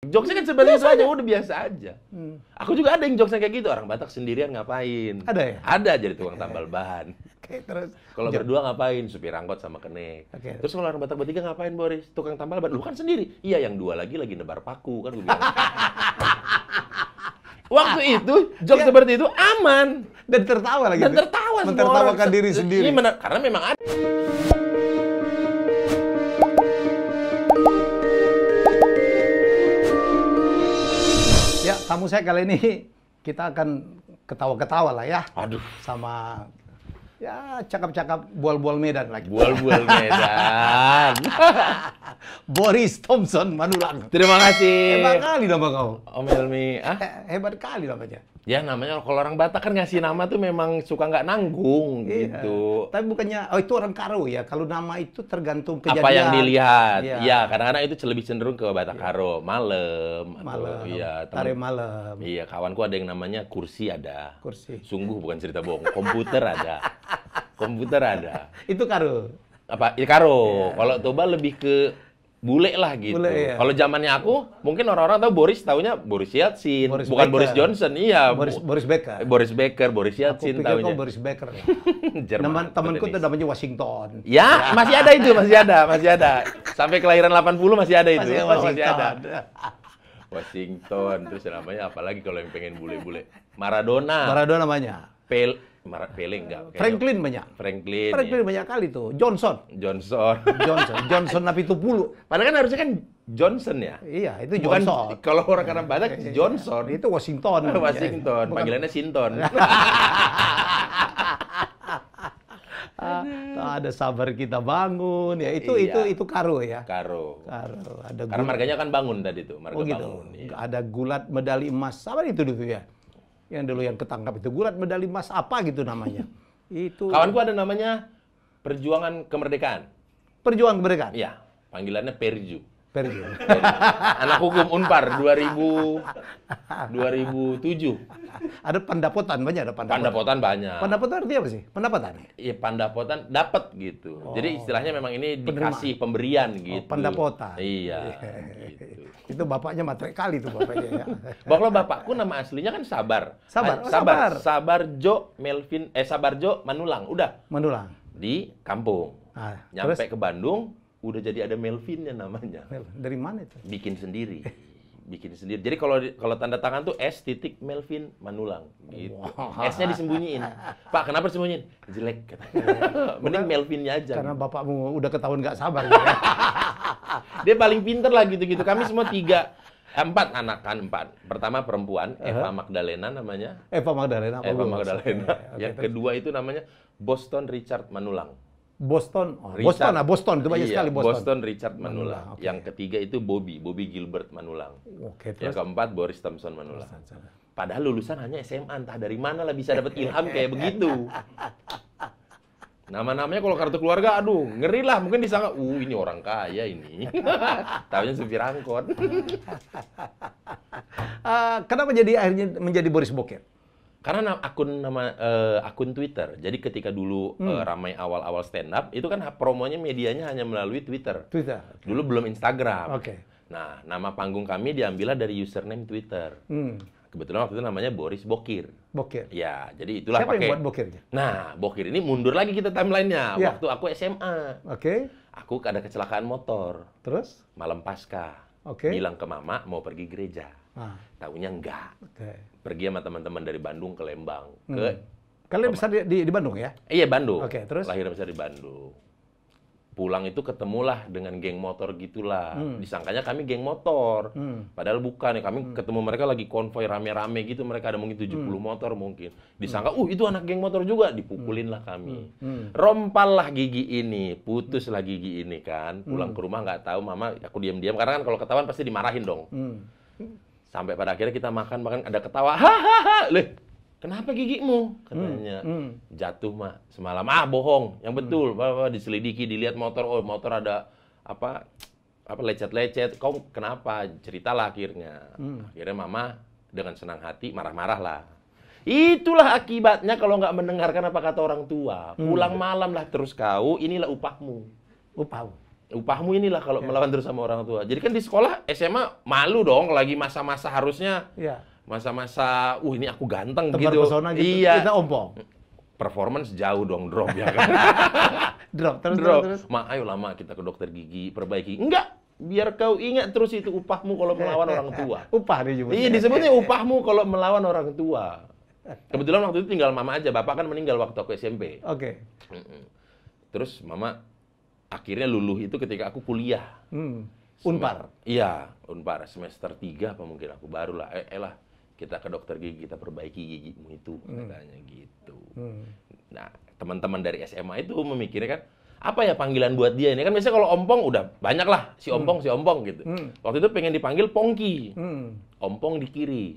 Jokesnya kan seperti itu aja, udah biasa aja. Aku juga ada yang jokesnya kayak gitu, orang Batak sendirian ngapain? Ada ya? Ada, jadi tukang tambal ban. Oke, terus. Kalau berdua ngapain? Supir angkot sama kenek. Oke. Terus kalau orang Batak bertiga ngapain, Boris? Tukang tambal ban. Lu kan sendiri. Iya, yang dua lagi nebar paku, kan gue bilang. Waktu itu, jokes seperti itu aman. Dan tertawa lagi. Dan tertawa semua mentertawakan orang. diri sendiri. Iya, karena memang ada. Ya, tamu saya kali ini kita akan ketawa-ketawa lah ya. Aduh. Sama ya cakap-cakap bual-bual Medan lagi. Bual-bual Medan. Boris Thompson Manulang. Terima kasih. Hebat kali nama kau. Om Helmi. Hebat kali namanya. Ya namanya kalau orang Batak kan ngasih nama tuh memang suka nggak nanggung gitu. Tapi bukannya, oh itu orang Karo ya. Kalau nama itu tergantung kejadian. Apa yang dilihat. Iya. Ya, kadang-kadang itu lebih cenderung ke Batak Karo. Malam. Malam. Iya, Tari malam. Iya, kawanku ada yang namanya kursi ada. Kursi. Sungguh bukan cerita bohong. Komputer ada. Komputer ada. Itu Karo. Apa? Ya, Karo. Kalau Toba lebih ke bule lah gitu. Bule, iya. Kalau zamannya aku, mungkin orang-orang tahu Boris, taunya Boris Yeltsin, Boris bukan Becker. Boris Johnson. Iya. Boris Becker. Boris Becker, Boris Aku Yeltsin pikir taunya. kau Boris Becker. Jerman. Temanku tuh namanya Washington. Ya, masih ada itu, masih ada. Sampai kelahiran 80 masih ada itu. Masih ada. Washington, terus namanya apalagi kalau yang pengen bule-bule. Maradona. Maradona namanya. Pele enggak. Franklin banyak. Franklin Banyak kali tuh. Johnson. Johnson napi 70. Padahal kan harusnya kan Johnson ya. Iya, itu Bukan Johnson. kalau orang karena Batak Johnson. Itu Washington. Washington, panggilannya Sinton. Ada sabar kita bangun ya. Itu Iya. itu Karo ya. Karo. Ada Karena marganya kan bangun tadi tuh, marga gitu. bangun. Iya. Ada gulat medali emas. Apa itu dulu ya? Yang dulu yang ketangkap itu gulat medali emas apa gitu namanya. Itu Kawanku ada namanya Perjuangan Kemerdekaan. Perjuangan kemerdekaan. Iya, panggilannya Perju. Perju. Anak hukum Unpar 2007. Ada pandapotan, banyak ada pandapotan. Pandapotan banyak. Pandapotan artinya apa sih? Pendapatan. Iya, pandapotan dapat gitu. Jadi istilahnya memang ini dikasih pemberian gitu. Pandapotan. Iya. Gitu. Itu bapaknya matre kali tuh bapaknya ya. Kalau bapakku nama aslinya kan Sabar. Sabar. Oh, Sabarjo Melvin Sabarjo Manulang. Udah Manulang. di kampung. Nah, Nyampe terus ke Bandung udah jadi ada Melvinnya namanya. dari mana itu? Bikin sendiri. Jadi kalau tanda tangan tuh S titik Melvin Manulang gitu. Wah. S-nya disembunyiin. Pak, kenapa disembunyiin? Jelek katanya. Mending Melvinnya aja. Karena bapakmu udah ketahuan nggak sabar gitu ya. Dia paling pinter lah gitu-gitu. Kami semua empat anak kan, empat. Pertama perempuan, Eva Magdalena namanya. Eva Magdalena. Eva Magdalena. Oke, Yang kedua itu namanya Boston Richard Manulang. Boston. Richard. Boston itu banyak Iya, sekali Boston. Boston Richard Manulang. Oke. Yang ketiga itu Bobby Gilbert Manulang. Oke, Yang terus keempat Boris Thompson Manulang. Padahal lulusan hanya SMA, entah dari mana lah bisa dapat ilham kayak begitu. Nama-namanya kalau kartu keluarga, aduh, ngeri lah. Mungkin disangka, ini orang kaya ini. Taunya supir angkot. Kenapa jadi akhirnya menjadi Boris Bokir? Karena akun Twitter. Jadi ketika dulu ramai awal-awal stand up, itu kan promonya medianya hanya melalui Twitter. Twitter. Dulu belum Instagram. Oke. Nah, nama panggung kami diambillah dari username Twitter. Kebetulan waktu itu namanya Boris Bokir. Bokir. Ya, jadi itulah Siapa pakai. yang buat Bokirnya? Nah, Bokir ini mundur lagi kita timelinenya. Ya. Waktu aku SMA. Oke. Aku ada kecelakaan motor. Terus? Malam pasca. Oke. Bilang ke mama mau pergi gereja. Ah, Taunya enggak. oke. Pergi sama teman-teman dari Bandung ke Lembang. Kalian besar di Bandung ya? Iya, Bandung. Oke, terus? Lahir besar di Bandung. Pulang itu ketemulah dengan geng motor gitulah. Disangkanya kami geng motor. Padahal bukan ya. Kami ketemu mereka lagi konvoy rame-rame gitu. Mereka ada mungkin 70 motor mungkin. Disangka, itu anak geng motor juga. Dipukulin lah kami. Rompal lah gigi ini. Putus lah gigi ini kan. Pulang ke rumah nggak tahu mama. Aku diam-diam. Karena kan kalau ketahuan pasti dimarahin dong. Sampai pada akhirnya kita makan ada ketawa. Hahaha. Leh. Kenapa gigimu? Katanya. Jatuh, Mak. Semalam. Bohong. Yang betul. Diselidiki, dilihat motor. Oh, motor ada apa lecet-lecet. Kau kenapa? Ceritalah akhirnya. Akhirnya mama dengan senang hati marah-marah lah. Itulah akibatnya kalau nggak mendengarkan apa kata orang tua. Pulang malam lah terus kau, inilah upahmu. Upah. upahmu inilah kalau melawan terus sama orang tua. Jadi kan di sekolah SMA malu dong, lagi masa-masa harusnya masa-masa, ini aku ganteng tebar gitu. pesona gitu. Iya. Kita ompong. Performance jauh dong drop ya kan. Drop terus. Ayo lama kita ke dokter gigi, perbaiki. Enggak, biar kau ingat terus itu upahmu kalau melawan orang tua. Upah disebutnya. Iya, disebutnya upahmu kalau melawan orang tua. Kebetulan waktu itu tinggal mama aja, bapak kan meninggal waktu aku SMP. Oke. Terus mama akhirnya luluh itu ketika aku kuliah. Unpar. Iya, Unpar semester 3 apa mungkin aku barulah. Lah kita ke dokter gigi, kita perbaiki gigimu itu katanya gitu. Nah, teman-teman dari SMA itu memikirnya kan, apa ya panggilan buat dia ini? Kan biasanya kalau ompong udah banyak lah, si ompong gitu. Waktu itu pengen dipanggil Pongki. Ompong di kiri.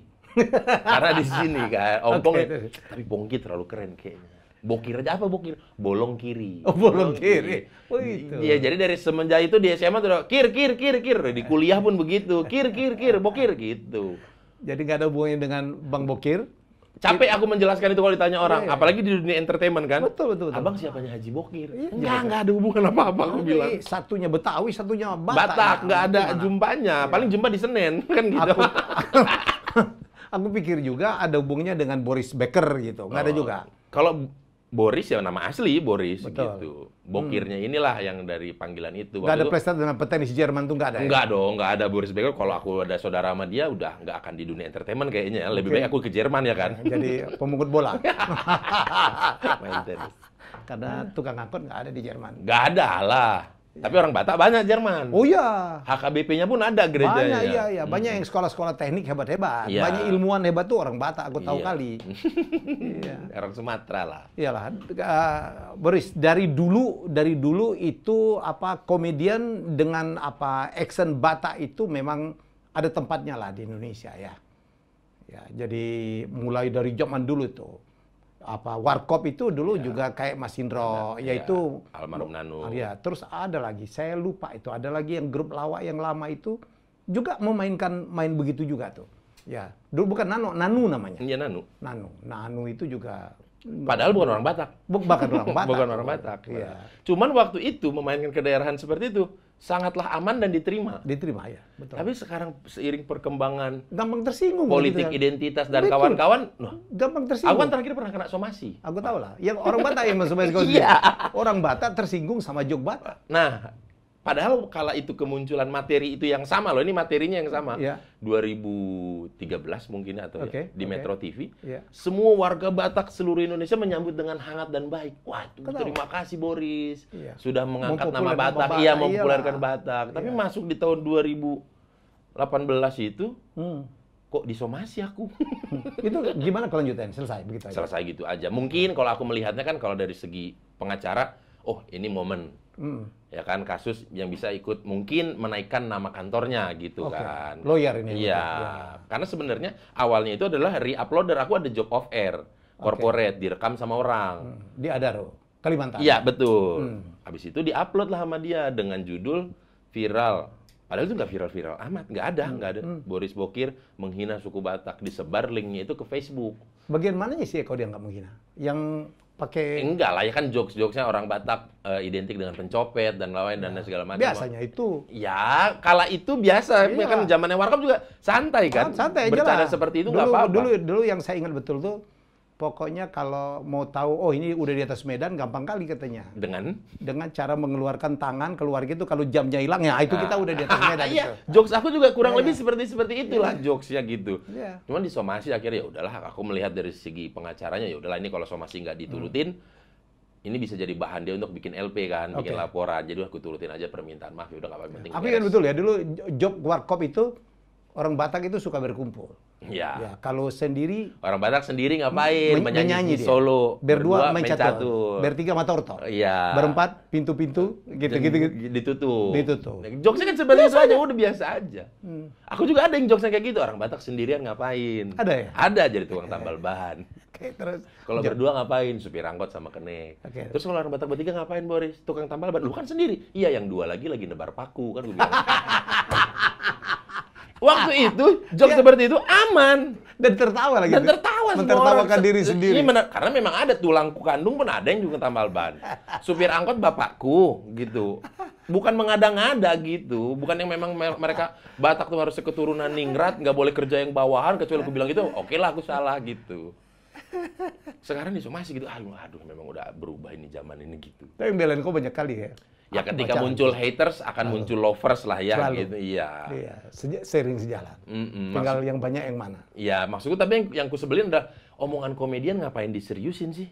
Karena di sini kan, ompong. Tapi Pongki terlalu keren kayaknya. Bokir aja apa bokir? Bolong kiri. Oh, bolong kiri. Oh, itu. Iya, jadi dari semenjak itu di SMA tuh udah kir. Di kuliah pun begitu. Kir, bokir gitu. Jadi nggak ada hubungannya dengan Bang Bokir? Capek aku menjelaskan itu kalau ditanya orang, apalagi di dunia entertainment kan. Betul. Abang siapanya Haji Bokir? Enggak ada hubungan apa-apa aku bilang. Satunya Betawi, satunya Batak. Batak, nggak ada jumpanya. Paling jumpa di Senen, kan gitu. Aku pikir juga ada hubungannya dengan Boris Becker gitu. Nggak ada juga. Kalau Boris ya nama asli Boris. Betul. Gitu. Bokirnya inilah yang dari panggilan itu. Nggak ada prestasi dengan petenis Jerman tuh nggak ada. Enggak dong, nggak ada Boris Becker. Kalau aku ada saudara sama dia, udah nggak akan di dunia entertainment kayaknya. Lebih baik aku ke Jerman ya kan. Jadi pemungut bola. Main tenis. Karena tukang angkot nggak ada di Jerman. Nggak ada lah. Tapi orang Batak banyak Jerman. Oh iya. HKBP-nya pun ada gerejanya. Banyak, iya. Banyak yang sekolah-sekolah teknik hebat-hebat. Iya. Banyak ilmuwan hebat tuh orang Batak, aku tahu kali. Iya. Orang Sumatera lah. Iyalah, Boris, dari dulu itu komedian dengan action Batak itu memang ada tempatnya lah di Indonesia ya. Ya, jadi mulai dari zaman dulu tuh. Warkop itu dulu juga kayak Mas Indro, yaitu almarhum Nanu. Ya, terus ada lagi, saya lupa itu, ada lagi yang grup lawak yang lama itu juga main begitu juga tuh. Ya, dulu bukan Nanu namanya. Iya, Nanu. Nanu itu juga. Padahal bukan orang Batak. Bukan orang Batak. Bukan orang Batak. Iya. Cuman waktu itu memainkan kedaerahan seperti itu sangatlah aman dan diterima. Diterima ya, betul. Tapi sekarang seiring perkembangan gampang tersinggung politik gitu, identitas dan kawan-kawan, gampang tersinggung. Aku kan terakhir pernah kena somasi. Aku tahu lah. Yang orang Batak yang masuk kau Iya. Orang Batak tersinggung sama jok Batak. Nah, padahal kala itu kemunculan materi itu yang sama loh, ini materinya yang sama. Iya. 2013 mungkin atau di Metro TV. Iya. Semua warga Batak seluruh Indonesia menyambut dengan hangat dan baik. Wah, terima kasih Boris. Iya. Sudah mengangkat nama Mempopulerkan Batak, mempopulerkan Batak. Tapi masuk di tahun 2018 itu kok disomasi aku. Itu gimana kelanjutannya? Selesai begitu aja. Selesai gitu aja. Mungkin kalau aku melihatnya kan kalau dari segi pengacara, ini momen. Ya kan, kasus yang bisa ikut mungkin menaikkan nama kantornya gitu kan. Lawyer ini. Iya. Karena sebenarnya awalnya itu adalah re-uploader. Aku ada job off air, corporate, direkam sama orang. Di Adaro, Kalimantan. Iya, betul. Habis itu di-upload lah sama dia dengan judul viral. Padahal itu nggak viral-viral amat, nggak ada. Boris Bokir menghina suku Batak, disebar linknya itu ke Facebook. Bagian mananya sih kalau dia nggak menghina? Yang pakai enggak lah, ya kan jokes-jokesnya orang Batak identik dengan pencopet dan lain dan segala macam. Biasanya itu. Ya, kala itu biasa. Ya kan zamannya Warkop juga santai kan. Santai aja bercanda lah. Seperti itu nggak apa-apa. Dulu yang saya ingat betul tuh, pokoknya kalau mau tahu, ini udah di atas medan, gampang kali katanya. Dengan cara mengeluarkan tangan keluar gitu, kalau jamnya hilang, ya itu kita udah di atas medan. Iya, jokes aku juga kurang lebih seperti itulah jokesnya gitu. Cuman di somasi akhirnya ya udahlah, aku melihat dari segi pengacaranya ya udahlah, ini kalau somasi nggak diturutin, ini bisa jadi bahan dia untuk bikin LP kan, bikin laporan. Jadi aku turutin aja permintaan maaf, ya udah nggak apa-apa, penting. Tapi kan betul ya, dulu job Warkop itu orang Batak itu suka berkumpul. Ya, kalau sendiri orang Batak sendiri ngapain? Menyanyi solo. Berdua main catur. Bertiga matorto. Iya. Berempat pintu-pintu gitu. Ditutup. Jokesnya kan sebenarnya itu aja, udah biasa aja. Aku juga ada yang jokesnya kayak gitu. Orang Batak sendirian ngapain? Ada ya? Ada, jadi tukang tambal ban. Terus kalau berdua ngapain? Supir angkot sama kenek. Terus kalau orang Batak bertiga ngapain, Boris? Tukang tambal ban. Lu kan sendiri. Iya, yang dua lagi nebar paku kan gue bilang. Waktu itu jokes seperti itu aman dan tertawa lagi. Dan tertawa semua mentertawakan diri sendiri. Iya, karena memang ada tulangku kandung pun ada yang juga tambal ban. Supir angkot bapakku gitu. bukan mengada-ngada gitu. Bukan yang memang mereka Batak tuh harus keturunan ningrat, nggak boleh kerja yang bawahan, kecuali aku bilang gitu, oke lah aku salah gitu. Sekarang di masih gitu, aduh memang udah berubah ini zaman ini gitu. Tapi yang belain kau banyak kali ya. Ya ketika muncul haters akan muncul lovers lah ya. Selalu. Gitu. Iya. Iya, sering sejalan. Tinggal yang banyak yang mana. Iya, maksudku tapi yang ku sebelin adalah omongan komedian ngapain diseriusin sih?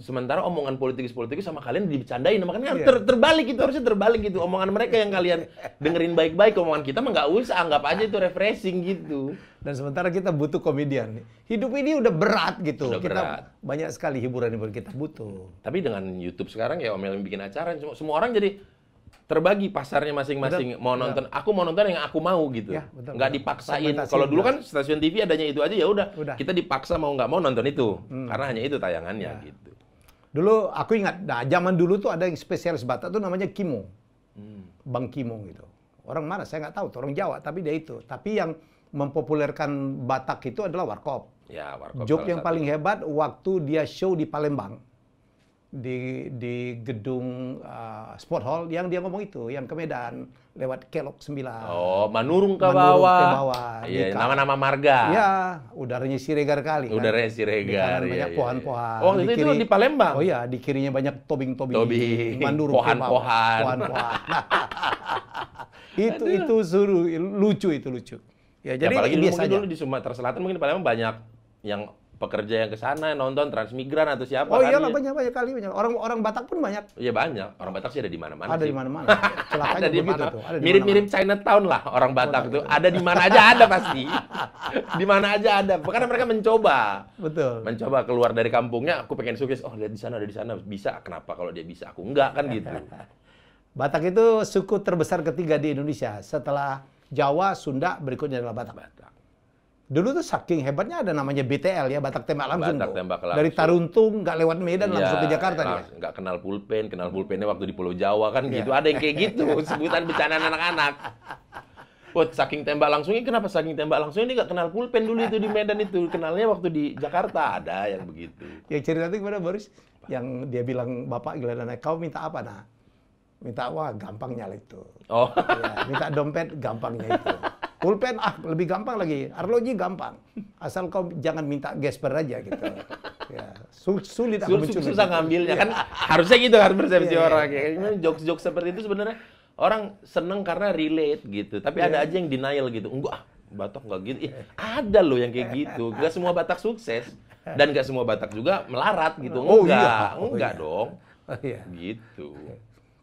Sementara omongan politikus-politikus sama kalian dibercandain, makanya terbalik itu, harusnya terbalik gitu. Omongan mereka yang kalian dengerin baik-baik, omongan kita mah nggak usah, anggap aja itu refreshing gitu. Dan sementara kita butuh komedian. Hidup ini udah berat gitu. Udah kita berat. Banyak sekali hiburan yang kita butuh. Tapi dengan YouTube sekarang ya Om Elmi bikin acara, semua orang jadi terbagi pasarnya masing-masing. Mau nonton, aku mau nonton yang aku mau gitu. Ya, betul, nggak betul. dipaksain. Kalau dulu kan stasiun TV adanya itu aja ya udah. Udah. Kita dipaksa mau nggak mau nonton itu. Karena hanya itu tayangannya gitu. Dulu aku ingat, zaman dulu tuh ada yang spesialis Batak tuh namanya Kimo. Bang Kimo gitu. Orang mana saya nggak tahu, tuh orang Jawa, tapi dia itu. Tapi yang mempopulerkan Batak itu adalah Warkop. Ya, Warkop. Joke yang paling hebat waktu dia show di Palembang. Di gedung Sport Hall yang dia ngomong itu, yang ke Medan lewat Kelok 9. Oh, Manurung ke Manurung bawah. ke bawah. Iya, nama-nama marga. Ya, udaranya Siregar kali. Udaranya Di Siregar. kanan banyak pohon-pohon. Oh, itu di Palembang. Oh iya, di kirinya banyak tobing-tobing. Tobing, Manurung ke bawah. pohan-pohan. Pohan-pohan. itu suruh lucu. Ya, jadi apalagi biasa aja. dulu di Sumatera Selatan mungkin di Palembang banyak yang pekerja yang ke sana nonton Transmigran atau siapa Oh kan. iyalah, banyak kali. Orang Batak pun banyak. Iya banyak. Orang Batak sih ada di mana-mana Ada sih. di mana-mana. Celakanya Ada di begitu mana. tuh. Ada di Mirip-mirip Chinatown lah orang Batak tuh. Ada di mana aja ada pasti. Di mana aja ada. Karena mereka mencoba. Betul. Mencoba keluar dari kampungnya, aku pengen sukses. Oh, lihat di sana, ada di sana. Bisa. Kenapa kalau dia bisa? Aku enggak kan gitu. Batak itu suku terbesar ketiga di Indonesia. Setelah Jawa, Sunda, berikutnya adalah Batak. Dulu tuh saking hebatnya ada namanya BTL ya, Batak Tembak Langsung. Batak Tembak Langsung. Dari Taruntung, nggak lewat Medan, langsung ke Jakarta dia. Nggak kenal pulpennya waktu di Pulau Jawa kan gitu. Ada yang kayak gitu, sebutan bercandaan anak-anak. Wah, saking tembak langsungnya, kenapa saking tembak langsungnya ini nggak kenal pulpen dulu itu di Medan itu. Kenalnya waktu di Jakarta, ada yang begitu. Yang cerita itu gimana Boris? Yang dia bilang, Bapak gila dana, kau minta apa nah? Minta, wah gampangnya itu. Oh. Ya, minta dompet, gampangnya itu. Pulpen, lebih gampang lagi. Arloji gampang. Asal kau jangan minta gesper aja gitu. Ya, sulit aku mencuri. Susah ngambilnya kan. Harusnya gitu kan persepsi orang. Kayaknya jokes-jokes seperti itu sebenarnya orang seneng karena relate gitu. Tapi ada aja yang denial gitu. Enggak, Batak nggak gitu. Ada loh yang kayak gitu. Nggak semua Batak sukses. Dan nggak semua Batak juga melarat gitu. Enggak dong. Iya. Gitu.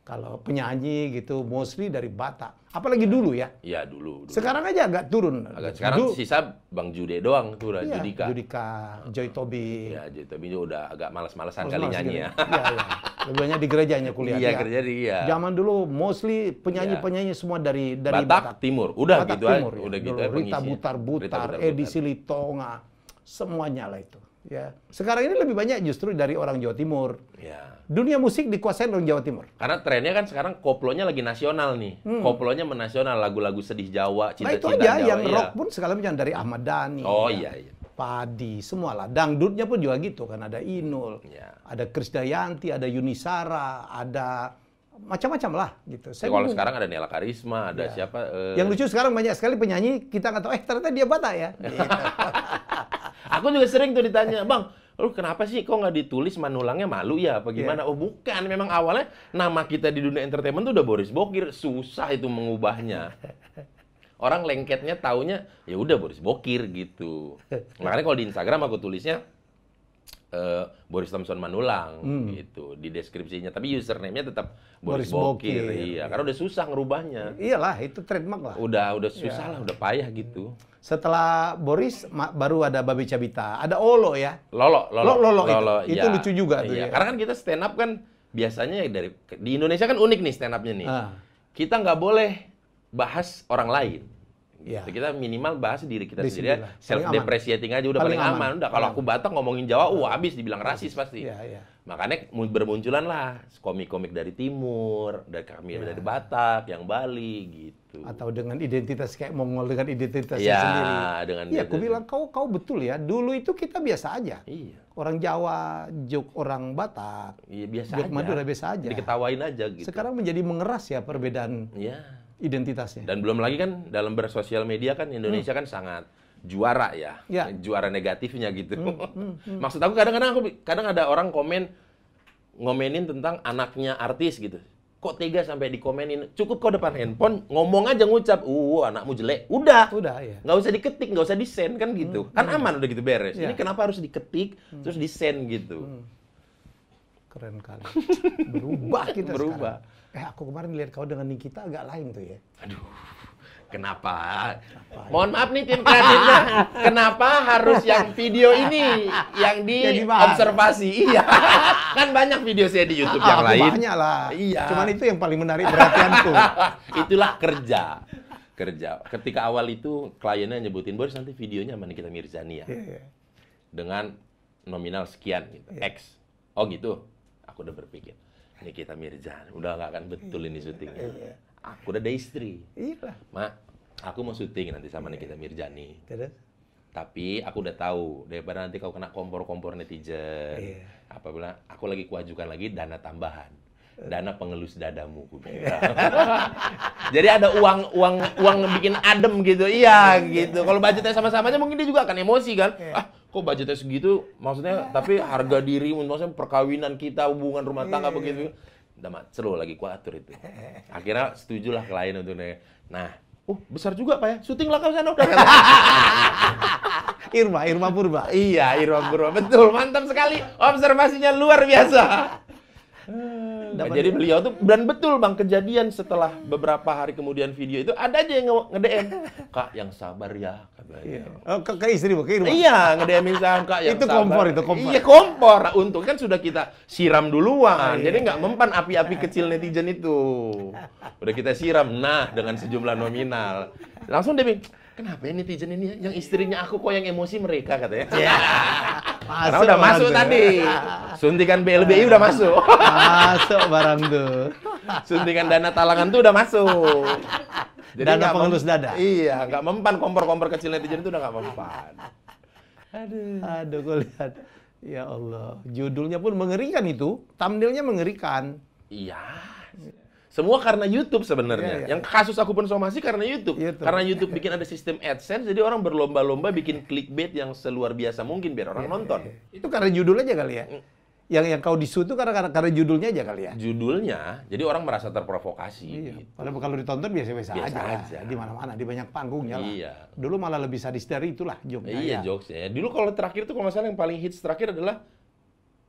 Kalau penyanyi gitu, mostly dari Batak. Apalagi dulu ya. Iya, dulu. Sekarang aja agak turun. Sekarang sisa Bang Jude doang tuh, iya, Judika, Joy Tobi. Ya, Joy Tobi udah agak malas-malasan kali nyanyi ya. Iya. Lebih banyak di gerejanya kuliah. Iya, kerja di iya. Zaman dulu mostly penyanyi-penyanyi semua dari Batak Timur. Udah Batak gitu Timur, aja. Udah ya. gitu Dulu, Rita Butar-Butar, Edi Silitonga, semuanya lah itu. Ya. Sekarang ini lebih banyak justru dari orang Jawa Timur. Ya. Dunia musik dikuasain orang Jawa Timur. Karena trennya kan sekarang koplonya lagi nasional nih. Koplonya menasional, lagu-lagu sedih Jawa, Nah itu cinta-cinta aja Jawa. yang rock pun segala macam dari Ahmad Dhani. Oh ya. iya. Padi, semua lah. Dangdutnya pun juga gitu kan. Ada Inul, ada Krisdayanti, ada Yunisara, ada macam-macam lah gitu. Kalau sekarang ada Nela Karisma, ada siapa? Yang lucu sekarang banyak sekali penyanyi kita nggak tahu. Ternyata dia Batak ya. Gitu. Aku juga sering tuh ditanya, Bang, lu kenapa sih kok nggak ditulis Manulangnya, malu ya apa gimana? Oh bukan, memang awalnya nama kita di dunia entertainment tuh udah Boris Bokir, susah itu mengubahnya. Orang lengketnya taunya ya udah Boris Bokir gitu. Makanya kalau di Instagram aku tulisnya Boris Thompson Manulang gitu di deskripsinya, tapi username-nya tetap Boris Bokir. Iya, karena udah susah ngerubahnya. Iyalah, itu trademark lah. Udah susah lah, udah payah gitu. Setelah Boris baru ada Babi Cabita, ada Olo ya. Lolo itu ya. lucu juga tuh ya. ya. Karena kan kita stand up kan biasanya di Indonesia kan unik nih stand up-nya nih. Kita nggak boleh bahas orang lain. Ya. Kita minimal bahas diri kita sendiri, sendiri self depreciating aja udah paling aman. Udah kalau aku Batak ngomongin Jawa, habis dibilang rasis pasti. Ya. Makanya bermunculan lah komik-komik dari timur, dari kami dari Batak, yang Bali gitu. gitu. Atau dengan identitas kayak Mongol dengan identitasnya Iya, sendiri. dengan Iya, aku identitas. bilang kau betul ya. Dulu itu kita biasa aja. Iya. Orang Jawa, jok orang Batak, Iya, biasa jok aja. Madura biasa aja. Diketawain aja gitu. Sekarang menjadi mengeras ya perbedaan Iya. identitasnya. Dan belum lagi kan dalam bersosial media kan Indonesia kan sangat juara ya. Ya. Juara negatifnya gitu. Maksud aku kadang ada orang ngomenin tentang anaknya artis gitu. Kok tega sampai dikomenin? Cukup kau depan handphone, ngomong aja ngucap, anakmu jelek. Udah. Udah ya. Nggak usah diketik, nggak usah di-send kan gitu. Kan aman udah gitu beres. Ya. Ini kenapa harus diketik, terus di-send gitu. Keren kali. Berubah kita Berubah. sekarang. Aku kemarin lihat kau dengan Nikita agak lain tuh ya. Aduh, kenapa? Mohon maaf nih tim kreatifnya. Kenapa harus yang video ini yang dibahas. diobservasi? Iya. Kan banyak video saya di YouTube yang Aku lain. banyak lah. Iya. Cuman itu yang paling menarik perhatianku. Itulah kerja. Ketika awal itu kliennya nyebutin, Boris nanti videonya sama Nikita Mirzani ya. Iya. Dengan nominal sekian gitu. X. Oh gitu. Aku udah berpikir, Nikita Mirzani udah nggak akan betul ini syutingnya. Aku udah ada istri. Iya. Mak, aku mau syuting nanti sama Nikita Mirzani. Terus? Tapi aku udah tahu daripada nanti kau kena kompor-kompor netizen. Iya. Apa bilang? Aku lagi kuajukan lagi dana tambahan. Dana pengelus dadamu, aku bilang. Jadi ada uang bikin adem gitu. Iya, gitu. Kalau budgetnya sama-samanya mungkin dia juga akan emosi kan. Kok budgetnya segitu? Maksudnya tapi harga diri, maksudnya perkawinan kita, hubungan rumah tangga begitu. Udah seru lagi kuatur itu. Akhirnya setujulah klien untuk nah, besar juga Pak ya. Syuting lah kau sana udah. Irma Purba. Iya, Irma Purba. Betul, mantap sekali. Observasinya luar biasa. Jadi beliau tuh, dan betul Bang, kejadian setelah beberapa hari kemudian video itu, ada aja yang nge-DM. Kak, yang sabar ya, katanya. Iya. Oh, ke istrimu, ke Irma? Iya, nge-DM-in saya, Kak, yang Itu sabar. kompor. Iya, kompor. Untung kan sudah kita siram duluan. Jadi nggak mempan api-api kecil netizen itu. Udah kita siram, dengan sejumlah nominal. Langsung dia bilang, kenapa ya netizen ini yang istrinya aku kok yang emosi mereka, katanya. Karena udah masuk tadi. Suntikan BLBI udah masuk. Masuk barang tuh. Suntikan dana talangan tuh udah masuk. Jadi Dana pengelus dada. Iya, nggak mempan kompor-kompor kecil netizen itu udah nggak mempan. Aduh, gue lihat. Ya Allah, judulnya pun mengerikan itu. Thumbnailnya mengerikan. Iya. Semua karena YouTube sebenarnya. Iya. Yang kasus aku pun somasi karena YouTube. YouTube. Karena YouTube bikin ada sistem AdSense, jadi orang berlomba-lomba bikin clickbait yang seluar biasa mungkin biar orang nonton. Itu karena judul aja kali ya. Yang kau disu itu karena judulnya aja kali ya. Judulnya, jadi orang merasa terprovokasi. Iya. Gitu. Padahal kalau ditonton biasa-biasa Biasa aja. aja. Di mana-mana, di banyak panggungnya lah. Iya. Dulu malah lebih sadis dari itulah joknya. Iya, ya. jokesnya. Dulu kalau terakhir tuh kalau masalah yang paling hits terakhir adalah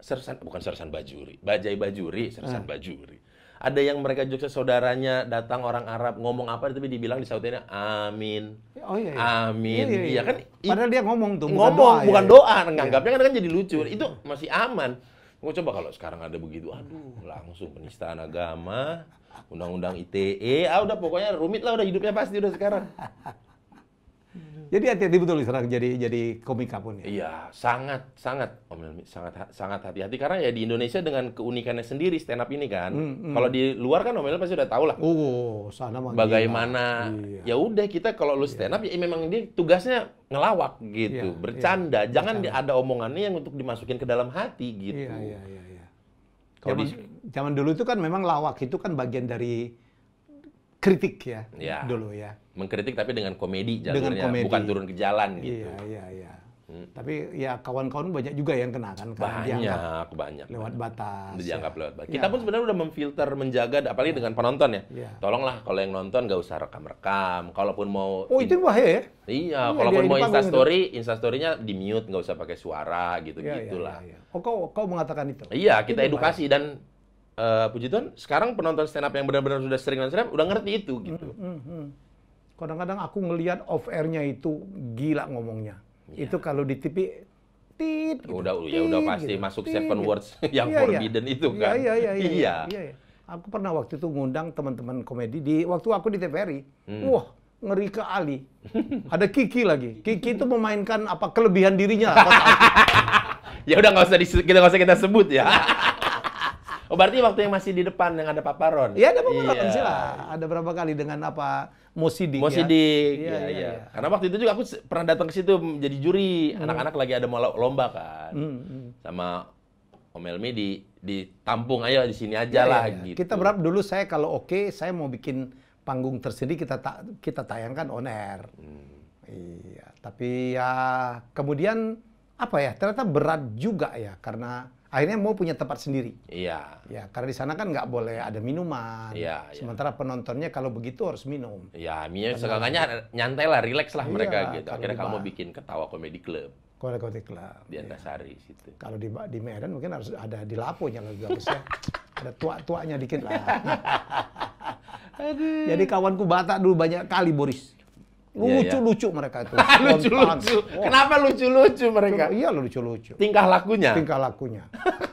Sersan Bajuri, Bajai Bajuri, Sersan Bajuri. Ada yang mereka jokesnya saudaranya datang orang Arab ngomong apa tapi dibilang disautinnya amin. Oh iya. Amin. Iya kan? Padahal dia ngomong tuh, Bukan doa. Nganggapnya kan jadi lucu. Itu masih aman. Gue coba kalau sekarang ada begitu, aduh, langsung penistaan agama, undang-undang ITE, udah pokoknya rumit lah, udah hidupnya pasti udah sekarang. Jadi hati-hati betul sekarang jadi komika pun ya. Iya, sangat hati-hati karena ya di Indonesia dengan keunikannya sendiri stand up ini kan. Kalau di luar kan Om Emil pasti udah tahu lah. Sana mah Bagaimana? Iya. Ya udah kita kalau lu stand up ya memang dia tugasnya ngelawak gitu, Iya, bercanda. Jangan ada omongannya yang untuk dimasukin ke dalam hati gitu. Iya. Kalau Zaman dulu itu kan memang lawak itu kan bagian dari kritik ya, dulu ya. Mengkritik tapi dengan komedi Dengan jalurnya, komedi. bukan turun ke jalan gitu. Iya. Tapi ya kawan-kawan banyak juga yang kena kan. Banyak. Lewat batas. Dianggap ya. lewat batas. Kita pun sebenarnya udah memfilter, menjaga, apalagi dengan penonton ya. Iya. Tolonglah kalau yang nonton nggak usah rekam-rekam. Kalaupun mau... Oh itu bahaya ya? Iya, Iya, kalaupun dia mau di panggung Instastory-nya di-mute, nggak usah pakai suara gitu-gitulah. Iya. Oh kau mengatakan itu? Iya, kita Itu edukasi dan puji Tuhan sekarang penonton stand up yang benar-benar sudah sering nonton stand up udah ngerti itu gitu. Kadang-kadang aku ngelihat off air-nya itu gila ngomongnya. Iya. Itu kalau di TV tit gitu, udah pasti gitu, masuk tit, 7 gitu. words yang Iya, forbidden itu kan. Iya. Aku pernah waktu itu ngundang teman-teman komedi waktu aku di TVRI. Wah, ngeri kali. Ada Kiki lagi. Kiki itu memainkan kelebihan dirinya. Ya udah nggak usah kita sebut ya. Oh berarti waktu yang masih di depan yang ada paparon. Iya ada beberapa kali lah. Ada berapa kali dengan Mosidik. Mosidik, Ya. iya. Karena waktu itu juga aku pernah datang ke situ jadi juri. Anak-anak lagi ada mau lomba kan. Sama Om Helmi ditampung, ayo di sini aja lah gitu. Kita berharap dulu saya kalau oke, saya mau bikin panggung tersendiri kita tayangkan on air. Iya, tapi ya kemudian apa ya? Ternyata berat juga ya karena akhirnya mau punya tempat sendiri. Iya. Ya, karena di sana kan nggak boleh ada minuman. Iya. Sementara penontonnya kalau begitu harus minum. Ya, segalanya nyantai lah, relax lah mereka gitu. Akhirnya kalau kamu bikin Ketawa Comedy Club Komedi Club. di Antasari situ. Kalau di Medan mungkin harus ada di Laponya lebih bagus ya. Ada tua-tuanya dikit lah. Jadi kawanku Batak dulu banyak kali, Boris. Lucu-lucu mereka itu. Lucu-lucu. Kenapa lucu-lucu mereka? Iya, lucu-lucu. Tingkah lakunya. Tingkah lakunya.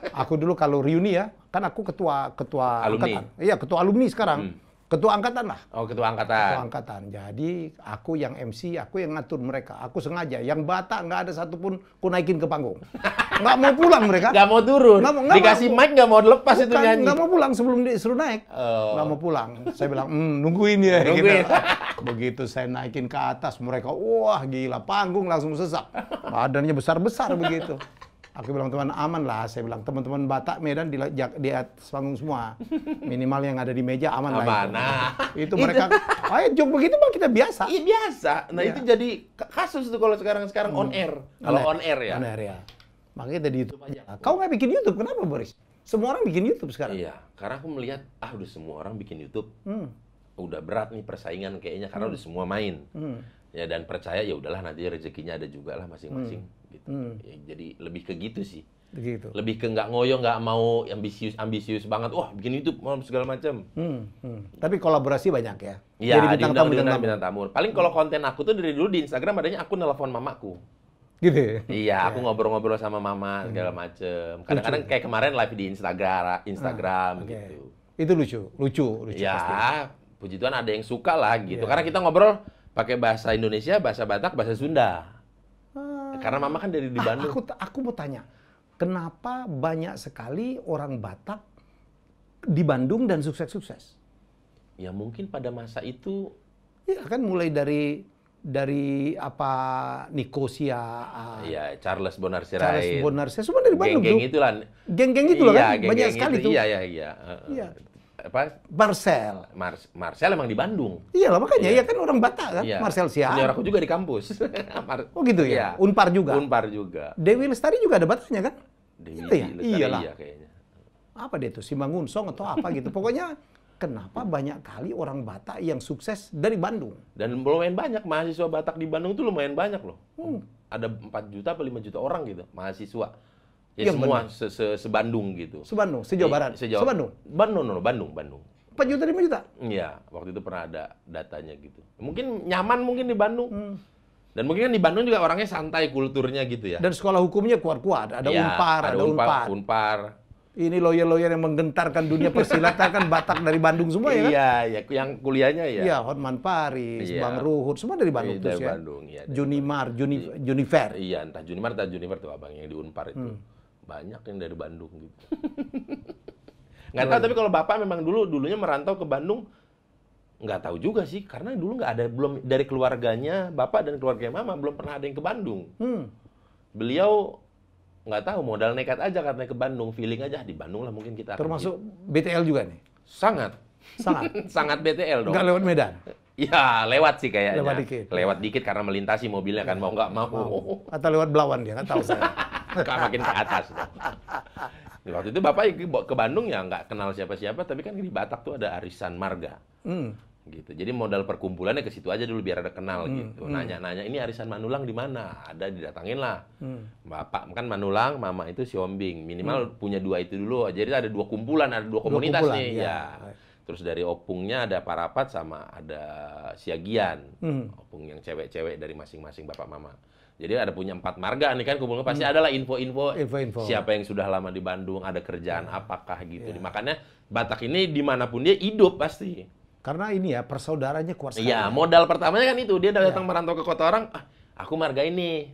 Aku dulu kalau reuni ya, kan aku ketua alumni. angkatan. Iya, ketua alumni sekarang. Ketua angkatan lah. Oh, ketua angkatan. Ketua angkatan. Jadi aku yang MC, aku yang ngatur mereka. Aku sengaja. Yang Batak nggak ada satupun ku naikin ke panggung. Nggak mau pulang mereka. Nggak mau turun. Nggak Dikasih mic nggak mau lepas itu nyanyi. Nggak mau pulang sebelum disuruh naik. Nggak mau pulang. Saya bilang, nungguin ya. Nungguin. Gitu. Begitu saya naikin ke atas, mereka, wah gila, panggung langsung sesak. Badannya besar-besar begitu. Aku bilang, teman aman lah. Saya bilang, teman-teman Batak Medan di atas panggung semua. Minimal yang ada di meja aman lah. Itu mereka, ayo jok begitu mah kita biasa. Iya biasa. Nah itu jadi kasus tuh kalau sekarang on air. Kalau on air ya. On air ya. Makanya kita di YouTube aja. Kau nggak bikin YouTube, kenapa Boris? Semua orang bikin YouTube sekarang. Iya, karena aku melihat, udah semua orang bikin YouTube. Udah berat nih persaingan kayaknya, karena udah semua main. Ya dan percaya ya udahlah nanti rezekinya ada juga lah masing-masing. Gitu. Ya, jadi lebih ke gitu sih. Begitu. Lebih ke nggak ngoyo, nggak mau ambisius banget. Wah bikin YouTube mau segala macam. Tapi kolaborasi banyak ya. Iya, jadi bintang tamu. Paling kalau konten aku tuh dari dulu di Instagram adanya aku nelpon mamaku. Gitu ya? Iya, aku ngobrol-ngobrol sama mama segala macem. Kadang-kadang kayak kemarin live di Instagram gitu. Itu lucu Ya, pasti. puji Tuhan ada yang suka lah gitu. Karena kita ngobrol pakai bahasa Indonesia, bahasa Batak, bahasa Sunda. Karena mama kan dari di Bandung. Aku mau tanya, kenapa banyak sekali orang Batak di Bandung dan sukses-sukses? Ya mungkin pada masa itu. Ya kan mulai dari apa Nikosia, Charles Bonar Sirait. Semua dari Bandung. Geng-geng itulah. Geng-geng itulah kan, banyak sekali tuh. Iya. Apa? Marcel emang di Bandung. Iya lah makanya, ya kan orang Batak kan, Marcel Siap. Senior aku juga di kampus. Oh gitu ya? Iya. Unpar juga. Dewi Lestari juga ada Bataknya kan? Dewi Lestari iyalah. Iya kayaknya. Apa dia tuh, Simangunsong atau apa gitu. Pokoknya kenapa banyak kali orang Batak yang sukses dari Bandung? Dan lumayan banyak mahasiswa Batak di Bandung tuh lumayan banyak loh. Ada 4 juta atau 5 juta orang gitu mahasiswa. Ya semua se-Bandung gitu. Se-Bandung, se-Jawa Barat. Se-Bandung. Bandung. 4 juta 5 juta? Iya, waktu itu pernah ada datanya gitu. Mungkin nyaman di Bandung. Dan mungkin kan di Bandung juga orangnya santai kulturnya gitu ya. Dan sekolah hukumnya kuat-kuat. Ada Unpar. Ini lawyer-lawyer yang menggentarkan dunia persilatan kan Batak dari Bandung semua ya kan? Iya, yang kuliahnya ya. Iya, Hotman Paris, Bang Ruhut, semua dari Bandung terus ya. Junifer. Iya, entah Junifer tuh abang yang di Unpar itu. Banyak yang dari Bandung gitu. Nggak tahu, tapi kalau Bapak memang dulunya merantau ke Bandung, nggak tahu juga sih, karena dulu nggak ada, belum dari keluarganya, Bapak dan keluarga Mama belum pernah ada yang ke Bandung. Beliau nggak tahu, modal nekat aja karena ke Bandung, feeling aja di Bandung lah mungkin kita. Termasuk BTL juga nih? Sangat. Sangat BTL dong. Nggak lewat Medan? Ya, lewat sih kayaknya. Lewat dikit karena melintasi mobilnya kan, mau nggak mau. Atau lewat Belawan dia, nggak tahu saya. Makin ke atas. Waktu itu Bapak ke Bandung ya nggak kenal siapa-siapa, tapi kan di Batak tuh ada arisan marga. Gitu. Jadi modal perkumpulannya ke situ aja dulu biar ada kenal gitu. Nanya-nanya, ini arisan Manulang di mana? Ada, didatangin lah. Bapak kan Manulang, Mama itu Siombing. Minimal punya 2 itu dulu. Jadi ada 2 kumpulan, ada 2 komunitas nih. Ya. Terus dari Opungnya ada Parapat sama ada Siagian. Opung yang cewek-cewek dari masing-masing Bapak Mama. Jadi ada punya 4 marga nih kan, kumpulnya pasti adalah info-info siapa yang sudah lama di Bandung, ada kerjaan apakah gitu. Makanya Batak ini dimanapun dia hidup pasti. Karena ini ya, persaudaranya kuat sekali. Iya, modal pertamanya kan itu. Dia datang merantau ke kota orang, aku marga ini.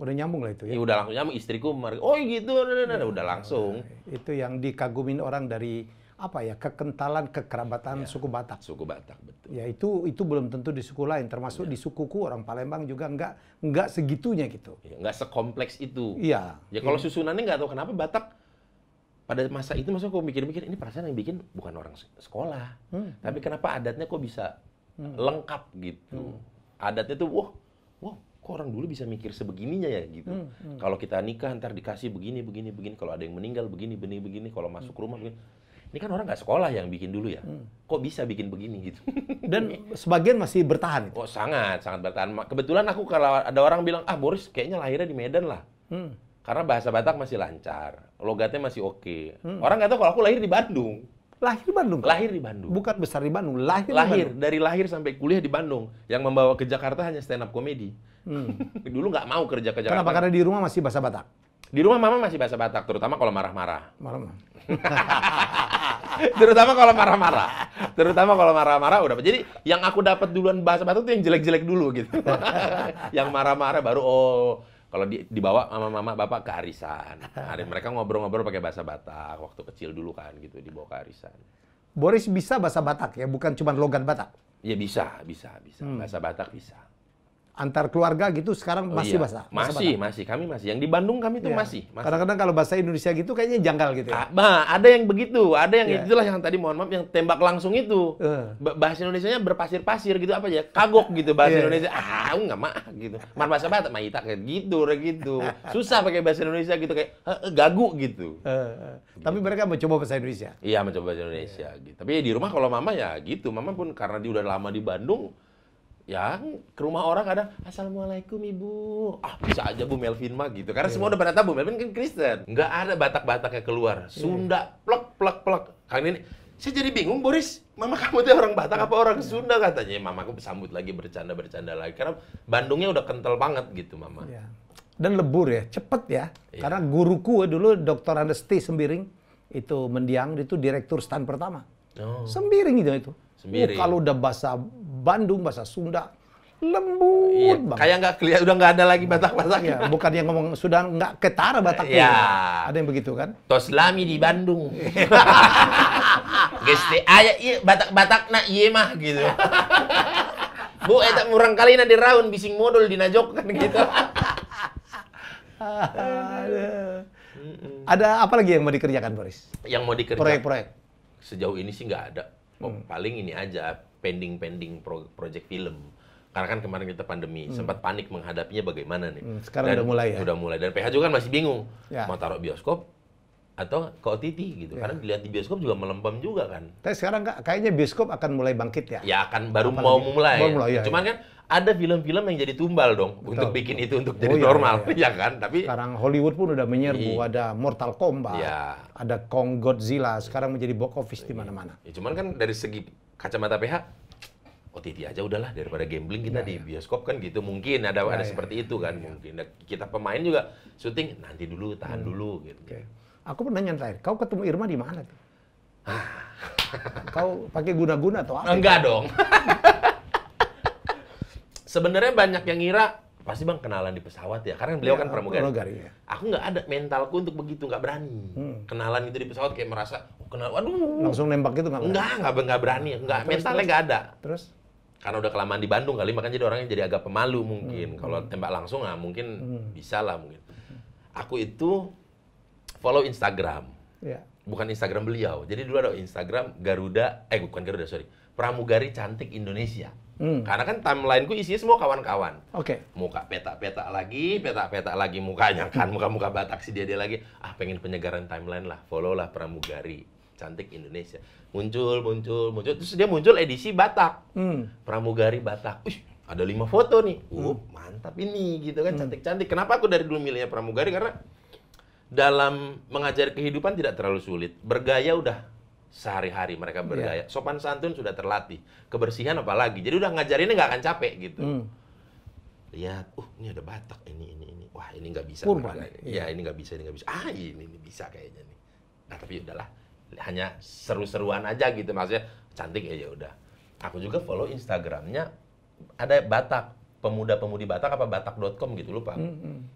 Udah nyambung lah itu ya? Udah langsung nyambung, istriku marga. Oh gitu, udah langsung. Itu yang dikagumin orang dari apa ya, kekentalan kekerabatan suku Batak. Suku Batak, betul. Ya itu belum tentu di suku lain, termasuk di sukuku orang Palembang juga nggak segitunya gitu. Ya, nggak sekompleks itu. Iya. Ya kalau susunannya nggak tahu kenapa Batak pada masa itu, maksudnya aku mikir-mikir ini perasaan yang bikin bukan orang sekolah, tapi kenapa adatnya kok bisa lengkap gitu. Adatnya tuh wah kok orang dulu bisa mikir sebegininya ya gitu. Kalau kita nikah ntar dikasih begini. Kalau ada yang meninggal begini. Kalau masuk rumah begini. Ini kan orang nggak sekolah yang bikin dulu ya. Kok bisa bikin begini gitu. Dan sebagian masih bertahan. Oh sangat bertahan. Kebetulan aku kalau ada orang bilang, Boris kayaknya lahirnya di Medan lah. Karena bahasa Batak masih lancar. Logatnya masih oke. Orang nggak tahu kalau aku lahir di Bandung. Lahir di Bandung? Lahir di Bandung. Bukan besar di Bandung, lahir di Bandung. Dari lahir sampai kuliah di Bandung. Yang membawa ke Jakarta hanya stand up comedy. Dulu nggak mau kerja ke Jakarta. Kenapa? Karena di rumah masih bahasa Batak? Di rumah mama masih bahasa Batak, terutama kalau marah-marah. Terutama kalau marah-marah udah. Jadi yang aku dapat duluan bahasa Batak tuh yang jelek-jelek dulu gitu. Yang marah-marah baru kalau dibawa mama bapak ke arisan. Mereka ngobrol-ngobrol pakai bahasa Batak waktu kecil dulu kan gitu, dibawa ke arisan. Boris bisa bahasa Batak ya, bukan cuma logat Batak. Ya bisa. Bahasa Batak bisa. Antar keluarga gitu sekarang masih bahasa Masih. Kami masih. Yang di Bandung kami tuh masih. Kadang-kadang kalau bahasa Indonesia gitu kayaknya janggal gitu ya. Ada yang begitu, ada yang itulah yang tadi mohon maaf yang tembak langsung itu. Bahasa Indonesianya berpasir-pasir gitu apa ya? Kagok gitu bahasa Indonesia. Enggak mah gitu. Bahasa Batak mah itak kayak gitu. Susah pakai bahasa Indonesia gitu kayak gagu gitu. Tapi mereka mencoba bahasa Indonesia. Iya, mencoba bahasa Indonesia gitu. Tapi di rumah kalau mama ya gitu. Mama pun karena dia udah lama di Bandung, ya ke rumah orang kadang Assalamualaikum Ibu. Bisa aja Bu Melvin mah gitu. Karena semua udah pada tahu Bu Melvin kan Kristen. Nggak ada Batak-Batak yang keluar. Sunda plek. Kali ini saya jadi bingung, Boris. Mama kamu tuh orang Batak apa orang Sunda katanya. Mamaku sambut lagi bercanda lagi. Karena Bandungnya udah kental banget gitu Mama. Ya. Dan lebur ya, cepet ya. Karena guruku dulu Dr. Andes T. Sembiring itu mendiang, itu direktur stand pertama. Sembiring itu. Kalau udah bahasa Bandung, bahasa Sunda, lembut banget. Kayak nggak kelihatan, udah nggak ada lagi Batak-Batak. Ya, bukan yang ngomong, sudah nggak ketara Bataknya. Ya. Ada yang begitu kan? Tos lami di Bandung. Geste aya iya Batak-Batak na iya mah gitu. Bu, eta murang kali na di raun bising modal di najok kan gitu. Ada apa lagi yang mau dikerjakan, Boris? Yang mau dikerjakan? Proyek-proyek? Sejauh ini sih nggak ada. Paling ini aja, pending project film. Karena kan kemarin kita pandemi, sempat panik menghadapinya bagaimana nih. Sekarang udah mulai ya? Udah mulai. Dan PH juga kan masih bingung. Ya. Mau taruh bioskop atau ke OTT gitu. Karena dilihat di bioskop juga melempem juga kan. Tapi sekarang kayaknya bioskop akan mulai bangkit ya? Ya akan baru mau mulai. Ya, Cuman kan ada film-film yang jadi tumbal dong. Untuk bikin itu untuk jadi normal. Ya kan? Tapi sekarang Hollywood pun udah menyerbu. Ada Mortal Kombat. Ada Kong Godzilla. Sekarang menjadi box office di mana-mana. Ya, cuman kan dari segi kacamata PH, OTT aja udahlah daripada gambling kita di bioskop kan gitu. Mungkin ada seperti itu kan mungkin. Kita pemain juga syuting nanti dulu, tahan dulu gitu. Aku pernah nanya terakhir, kau ketemu Irma di mana tuh? Kau pakai guna-guna atau apa? Enggak dong. Sebenarnya banyak yang ngira pasti Bang kenalan di pesawat ya, karena beliau kan pramugari. Ya. Aku nggak ada mentalku untuk begitu, nggak berani. Kenalan itu di pesawat kayak merasa kenal, waduh. Langsung nembak gitu nggak? Nggak berani, mentalnya nggak ada. Terus? Karena udah kelamaan di Bandung kali, makanya jadi orangnya jadi agak pemalu mungkin. Kalau tembak langsung mungkin bisa lah mungkin. Aku itu follow Instagram. Ya. Bukan Instagram beliau. Jadi dulu ada Instagram bukan Garuda, sorry. Pramugari Cantik Indonesia. Karena kan timelineku isinya semua kawan-kawan. Muka peta-peta lagi mukanya kan. Muka-muka Batak si dia lagi. Pengen penyegaran timeline lah. Follow lah Pramugari Cantik Indonesia. Muncul. Terus dia muncul edisi Batak. Pramugari Batak. Ada 5 foto nih. Mantap ini gitu kan. Cantik-cantik. Kenapa aku dari dulu milihnya Pramugari? Karena dalam mengajari kehidupan tidak terlalu sulit. Bergaya udah sehari-hari mereka bergaya. Sopan santun sudah terlatih. Kebersihan apalagi. Jadi udah ngajarinnya nggak akan capek gitu. Lihat, ini ada Batak, ini. Wah, ini nggak bisa. Ya, ini nggak bisa. Ini bisa kayaknya nih. Nah, tapi udahlah. Hanya seru-seruan aja gitu. Maksudnya cantik ya udah. Aku juga follow Instagramnya. Ada Batak. Pemuda-pemudi Batak apa batak.com gitu lupa.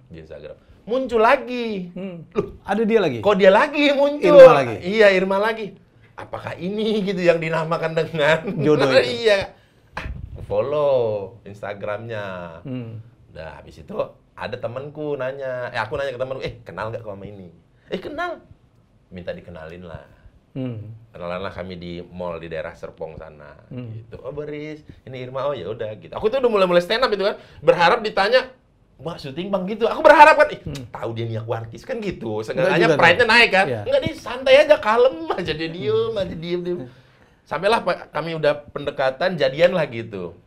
Di Instagram. Muncul lagi. Loh, ada dia lagi? Kok dia lagi muncul? Irma lagi? Iya, Irma lagi. apakah ini gitu yang dinamakan dengan jodoh itu? Iya. Follow Instagramnya. Nah, habis itu ada temanku nanya, aku nanya ke temanku, kenal nggak kau sama ini? Kenal. Minta dikenalin lah. Kenalan lah kami di mall di daerah Serpong sana. Gitu. Oh Boris, ini Irma. Oh ya udah gitu. Aku tuh udah mulai stand up itu kan, berharap ditanya, Mbak syuting bang gitu. Aku berharap kan, tahu dia nih aku artis kan gitu. Seenggaknya pride-nya naik kan. Enggak, dia santai aja, kalem aja, dia diem. Sampailah kami udah pendekatan, jadian lah gitu.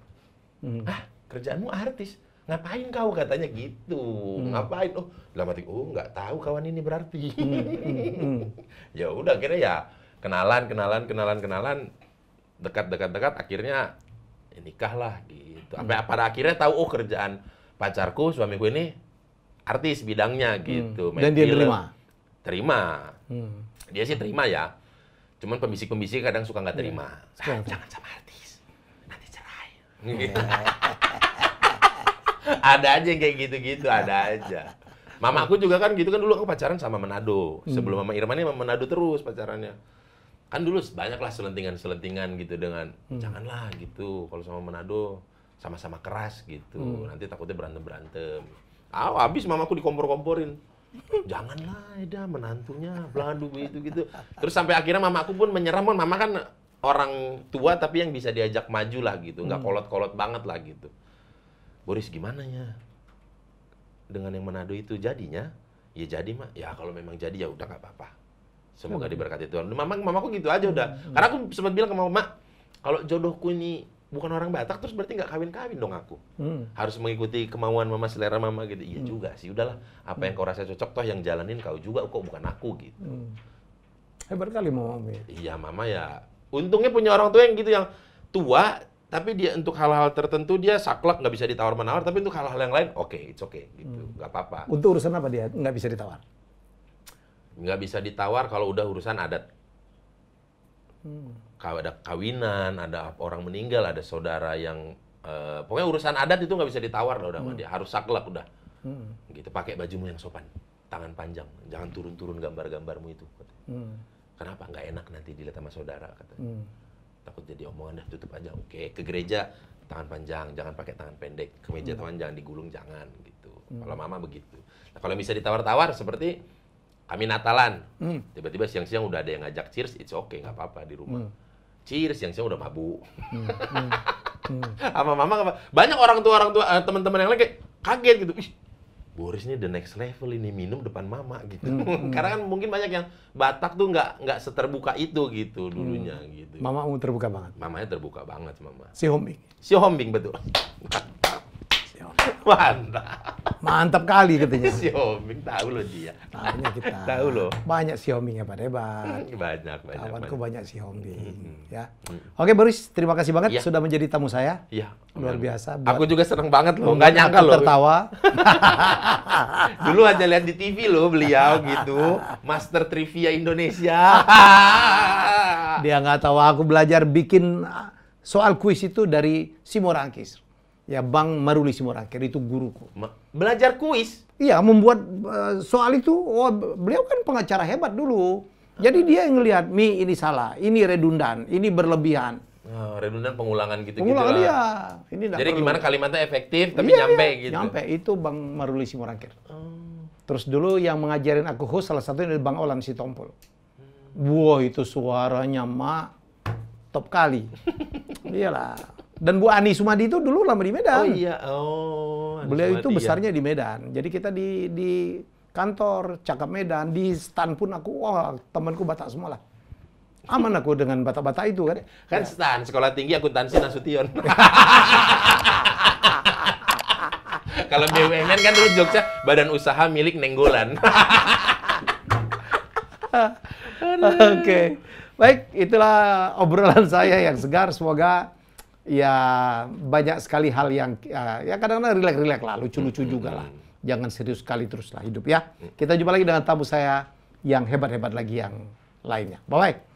Kerjaanmu artis. Ngapain kau katanya gitu? Ngapain? Oh, dalam hati, nggak tahu kawan ini berarti. Ya udah akhirnya ya kenalan, dekat, akhirnya nikah lah gitu. Sampai pada akhirnya tahu kerjaan pacarku, suamiku ini artis bidangnya gitu. Dan dia terima. Dia sih terima ya. Cuman pembisik-pembisik kadang suka nggak terima. Jangan sama artis, nanti cerai. Ada aja yang kayak gitu-gitu, ada aja. Mamaku juga kan gitu kan, dulu aku pacaran sama Manado. Sebelum Mama Irma ini sama Manado terus pacarannya. Kan dulu banyak lah selentingan-selentingan gitu dengan janganlah gitu kalau sama Manado sama-sama keras gitu. Nanti takutnya berantem-berantem. Habis mamaku dikompor-komporin. Janganlah, Eda, menantunya beladu gitu. Terus sampai akhirnya mamaku pun menyerah, mama kan orang tua tapi yang bisa diajak maju lah gitu, nggak kolot-kolot banget lah gitu. Boris gimana ya dengan yang Manado itu jadinya? Ya jadi mak, ya kalau memang jadi ya udah nggak apa-apa. Semoga diberkati Tuhan. Mamaku gitu aja udah. Karena aku sempat bilang ke mama, kalau jodohku ini bukan orang Batak terus berarti nggak kawin-kawin dong aku. Harus mengikuti kemauan mama, selera mama gitu. Iya juga sih, udahlah. Apa yang kau rasa cocok toh yang jalanin kau juga, kok bukan aku gitu. Hebat kali mama. Iya mama ya. Untungnya punya orang tua yang gitu, yang tua. Tapi dia untuk hal-hal tertentu dia saklek, nggak bisa ditawar-menawar. Tapi untuk hal-hal yang lain, it's okay gitu, nggak apa-apa. Untuk urusan apa dia nggak bisa ditawar? Nggak bisa ditawar kalau udah urusan adat. Kalau ada kawinan, ada orang meninggal, ada saudara yang pokoknya urusan adat itu nggak bisa ditawar lah udah sama dia. Harus saklek udah. Gitu, pakai bajumu yang sopan, tangan panjang, jangan turun-turun gambar-gambarmu itu. Kenapa? Nggak enak nanti dilihat sama saudara katanya. Takut jadi omongan, dah tutup aja. Oke, ke gereja tangan panjang, jangan pakai tangan pendek. Ke meja tangan jangan digulung, jangan gitu. Kalau mama begitu. Nah, kalau bisa ditawar-tawar seperti kami Natalan, tiba-tiba siang-siang udah ada yang ngajak cheers, it's okay, nggak apa-apa di rumah. Cheers, siang-siang udah mabuk. Sama mama, banyak orang tua teman-teman yang lain kayak kaget gitu. Ih, Boris ini the next level ini, minum depan mama gitu. Karena kan mungkin banyak yang Batak tuh nggak seterbuka itu gitu dulunya gitu. Mama terbuka banget. Mamanya terbuka banget mama. Si Hombing betul. Mantap kali katanya. Si Hombing tahu loh dia. Tahunya kita. Tahu loh. Banyak si Hombing hebat. Banyak. Kawanku banyak si Hombing. Ya. Oke Boris, terima kasih banget sudah menjadi tamu saya. Iya. Luar biasa. Aku juga senang banget loh. Nggak nyangka loh. Tertawa. Dulu aja lihat di TV loh beliau gitu. Master Trivia Indonesia. Dia nggak tahu aku belajar bikin soal kuis itu dari Simorangkir. Ya Bang Maruli Simorangkir itu guruku. Belajar kuis? Iya, membuat soal itu. Beliau kan pengacara hebat dulu. Jadi dia yang ngelihat, ini salah, ini redundan, ini berlebihan. Redundan pengulangan gitu-gitu. Pengulangan dia. Ini jadi gimana kalimatnya efektif tapi nyampe gitu. Nyampe, itu Bang Maruli Simorangkir. Terus dulu yang mengajarin aku host salah satunya Bang Olan Sitompul. Wah, itu suaranya top kali. Iyalah. Dan Bu Ani Sumadi itu dulu lama di Medan. Oh iya, beliau itu besarnya di Medan. Jadi kita di kantor Cakap Medan, di stand pun aku, temanku Batak semua lah. Aman aku dengan Batak-Batak itu kan. Kan stand, sekolah tinggi akuntansi Nasution. Kalau BUMN kan dulu Jogja, badan usaha milik Nenggolan. Oke. Baik, itulah obrolan saya yang segar. Semoga ya banyak sekali hal yang ya kadang-kadang rileks-rileks lah, lucu-lucu juga lah. Jangan serius sekali teruslah hidup ya. Kita jumpa lagi dengan tamu saya yang hebat-hebat lagi yang lainnya. Bye-bye.